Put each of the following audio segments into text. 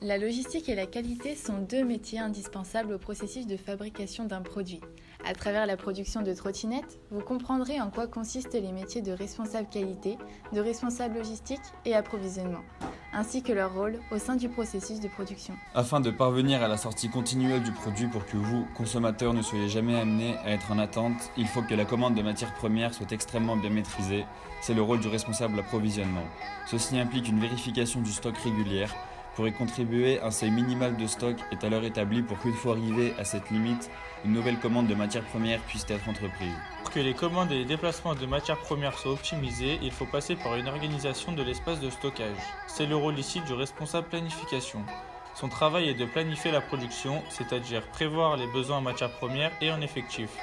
La logistique et la qualité sont deux métiers indispensables au processus de fabrication d'un produit. À travers la production de trottinettes, vous comprendrez en quoi consistent les métiers de responsable qualité, de responsable logistique et approvisionnement, ainsi que leur rôle au sein du processus de production. Afin de parvenir à la sortie continuelle du produit pour que vous, consommateurs, ne soyez jamais amenés à être en attente, il faut que la commande de matières premières soit extrêmement bien maîtrisée. C'est le rôle du responsable approvisionnement. Ceci implique une vérification du stock régulière. Pour y contribuer, un seuil minimal de stock est alors établi pour qu'une fois arrivé à cette limite, une nouvelle commande de matières premières puisse être entreprise. Pour que les commandes et les déplacements de matières premières soient optimisés, il faut passer par une organisation de l'espace de stockage. C'est le rôle ici du responsable planification. Son travail est de planifier la production, c'est-à-dire prévoir les besoins en matières premières et en effectifs.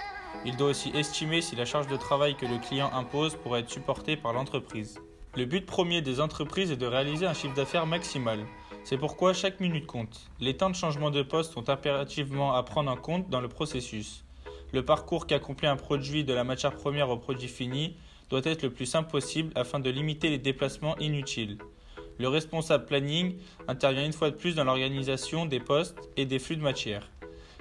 Il doit aussi estimer si la charge de travail que le client impose pourrait être supportée par l'entreprise. Le but premier des entreprises est de réaliser un chiffre d'affaires maximal. C'est pourquoi chaque minute compte. Les temps de changement de poste sont impérativement à prendre en compte dans le processus. Le parcours qu'accomplit un produit de la matière première au produit fini doit être le plus simple possible afin de limiter les déplacements inutiles. Le responsable planning intervient une fois de plus dans l'organisation des postes et des flux de matière.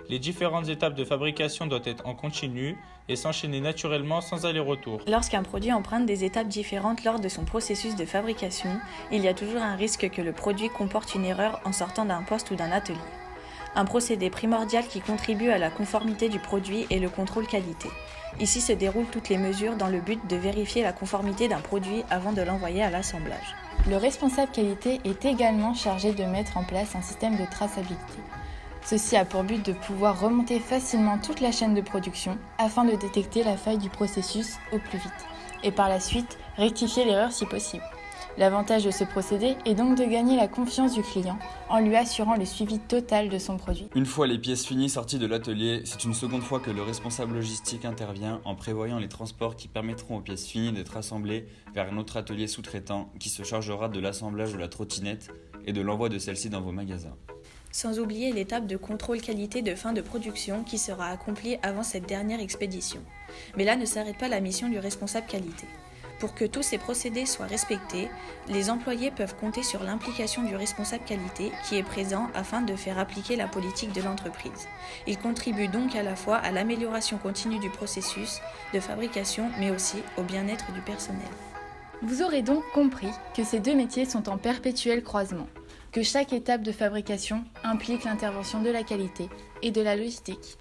Les différentes étapes de fabrication doivent être en continu et s'enchaîner naturellement sans aller-retour. Lorsqu'un produit emprunte des étapes différentes lors de son processus de fabrication, il y a toujours un risque que le produit comporte une erreur en sortant d'un poste ou d'un atelier. Un procédé primordial qui contribue à la conformité du produit est le contrôle qualité. Ici se déroulent toutes les mesures dans le but de vérifier la conformité d'un produit avant de l'envoyer à l'assemblage. Le responsable qualité est également chargé de mettre en place un système de traçabilité. Ceci a pour but de pouvoir remonter facilement toute la chaîne de production afin de détecter la faille du processus au plus vite et par la suite rectifier l'erreur si possible. L'avantage de ce procédé est donc de gagner la confiance du client en lui assurant le suivi total de son produit. Une fois les pièces finies sorties de l'atelier, c'est une seconde fois que le responsable logistique intervient en prévoyant les transports qui permettront aux pièces finies d'être assemblées vers un autre atelier sous-traitant qui se chargera de l'assemblage de la trottinette et de l'envoi de celle-ci dans vos magasins. Sans oublier l'étape de contrôle qualité de fin de production qui sera accomplie avant cette dernière expédition. Mais là ne s'arrête pas la mission du responsable qualité. Pour que tous ces procédés soient respectés, les employés peuvent compter sur l'implication du responsable qualité qui est présent afin de faire appliquer la politique de l'entreprise. Il contribue donc à la fois à l'amélioration continue du processus de fabrication mais aussi au bien-être du personnel. Vous aurez donc compris que ces deux métiers sont en perpétuel croisement, que chaque étape de fabrication implique l'intervention de la qualité et de la logistique.